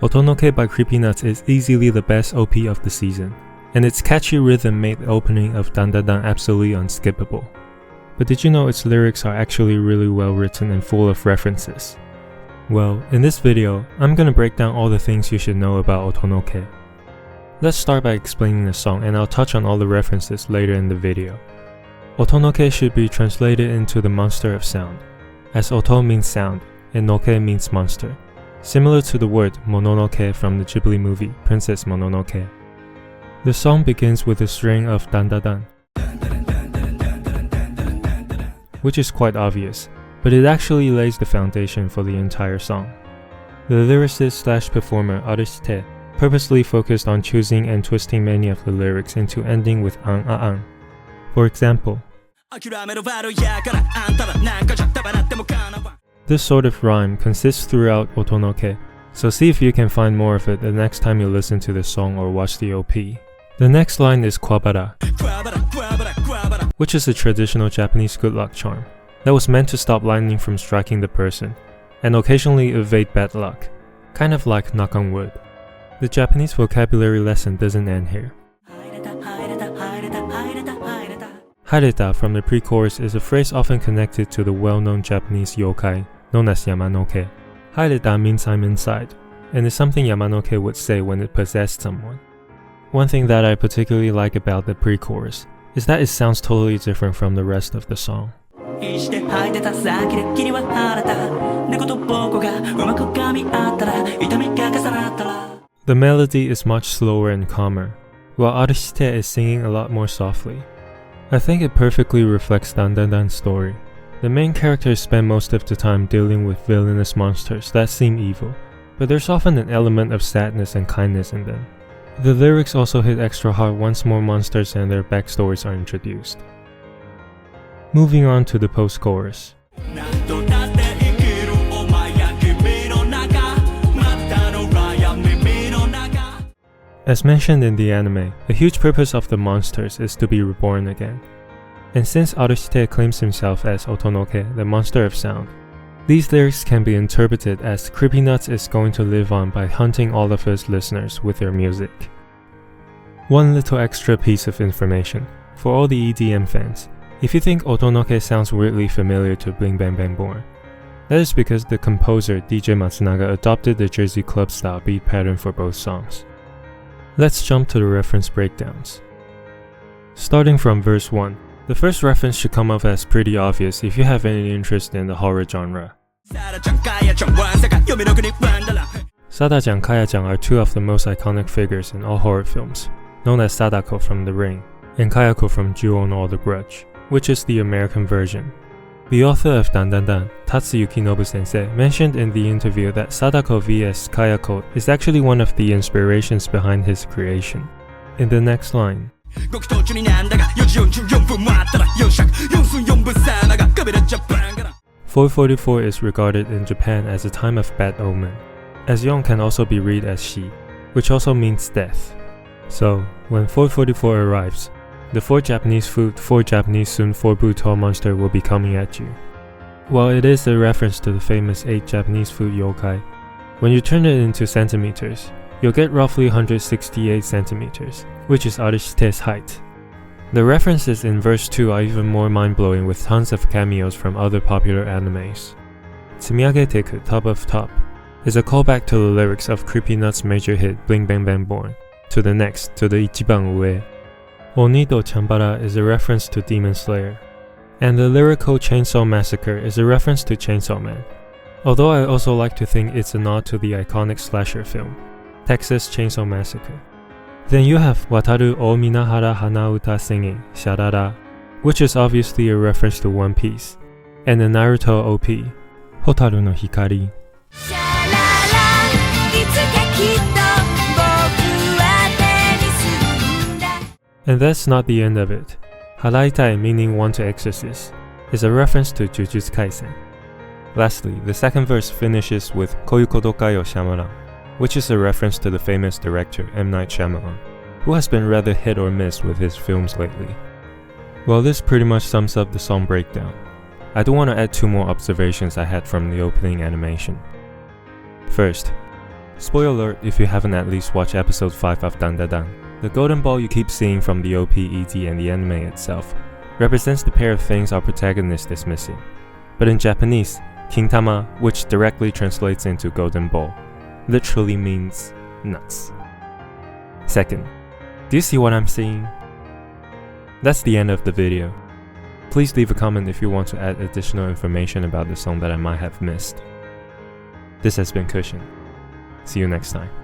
Otonoke by CreepyNuts is easily the best OP of the season, and its catchy rhythm made the opening of Dandadan absolutely unskippable. But did you know its lyrics are actually really well written and full of references? Well, in this video, I'm gonna break down all the things you should know about Otonoke. Let's start by explaining the song, and I'll touch on all the references later in the video. Otonoke should be translated into the monster of sound, as Oto means sound and Noke means monster, similar to the word Mononoke from the Ghibli movie Princess Mononoke. The song begins with a string of Dandadan, which is quite obvious, but it actually lays the foundation for the entire song. The lyricist/performer Arishite purposely focused on choosing and twisting many of the lyrics into ending with an. For example, this sort of rhyme consists throughout Otonoke, so see if you can find more of it the next time you listen to the song or watch the OP. The next line is kwabara, which is a traditional Japanese good luck charm that was meant to stop lightning from striking the person, and occasionally evade bad luck, kind of like knock on wood. The Japanese vocabulary lesson doesn't end here. Hareta from the pre-chorus is a phrase often connected to the well-known Japanese yokai known as Yamanoke. Hareta means I'm inside, and is something Yamanoke would say when it possessed someone. One thing that I particularly like about the pre-chorus is that it sounds totally different from the rest of the song. The melody is much slower and calmer, while Arishite is singing a lot more softly. I think it perfectly reflects Dandadan's story. The main characters spend most of the time dealing with villainous monsters that seem evil, but there's often an element of sadness and kindness in them. The lyrics also hit extra hard once more monsters and their backstories are introduced. Moving on to the post-chorus. As mentioned in the anime, a huge purpose of the monsters is to be reborn again. And since Arishite claims himself as Otonoke, the monster of sound, these lyrics can be interpreted as CreepyNuts is going to live on by hunting all of us listeners with their music. One little extra piece of information, for all the EDM fans, if you think Otonoke sounds weirdly familiar to Bling Bang Bang Born, that is because the composer DJ Matsunaga adopted the Jersey Club style beat pattern for both songs. Let's jump to the reference breakdowns. Starting from verse 1, the first reference should come off as pretty obvious if you have any interest in the horror genre. Sada-chan, Kaya-chan are two of the most iconic figures in all horror films, known as Sadako from The Ring and Kayako from Ju-On or The Grudge, which is the American version. The author of Dandadan, Tatsuyuki Nobu-sensei, mentioned in the interview that Sadako vs Kayako is actually one of the inspirations behind his creation. In the next line, 444 is regarded in Japan as a time of bad omen, as yon can also be read as shi, which also means death. So, when 444 arrives, the 4 Japanese food, 4 Japanese Sun 4 tall monster will be coming at you. While it is a reference to the famous 8 Japanese food yokai, when you turn it into centimeters, you'll get roughly 168 centimeters, which is Arishite's height. The references in verse 2 are even more mind-blowing with tons of cameos from other popular animes. Tsumiageteku, Top of Top, is a callback to the lyrics of CreepyNuts' major hit Bling Bang Bang Born, to the Ichiban Ue. Onido Chambara is a reference to Demon Slayer, and the lyrical Chainsaw Massacre is a reference to Chainsaw Man, although I also like to think it's a nod to the iconic slasher film, Texas Chainsaw Massacre. Then you have Wataru o Minahara Hanauta singing Sharara, which is obviously a reference to One Piece, and the Naruto OP, Hotaru no Hikari. And that's not the end of it. Haraitai, meaning one to exorcist, is a reference to Jujutsu Kaisen. Lastly, the second verse finishes with Koyu koto ka yo Shyamalan, which is a reference to the famous director M. Night Shyamalan, who has been rather hit or miss with his films lately. Well, this pretty much sums up the song breakdown. I do want to add 2 more observations I had from the opening animation. First, Spoiler alert if you haven't at least watched episode 5 of Dandadan. The golden ball you keep seeing from the OP, ED, and the anime itself represents the pair of things our protagonist is missing. But in Japanese, Kintama, which directly translates into golden ball, literally means nuts. Second, do you see what I'm seeing? That's the end of the video. Please leave a comment if you want to add additional information about the song that I might have missed. This has been Cushion. See you next time.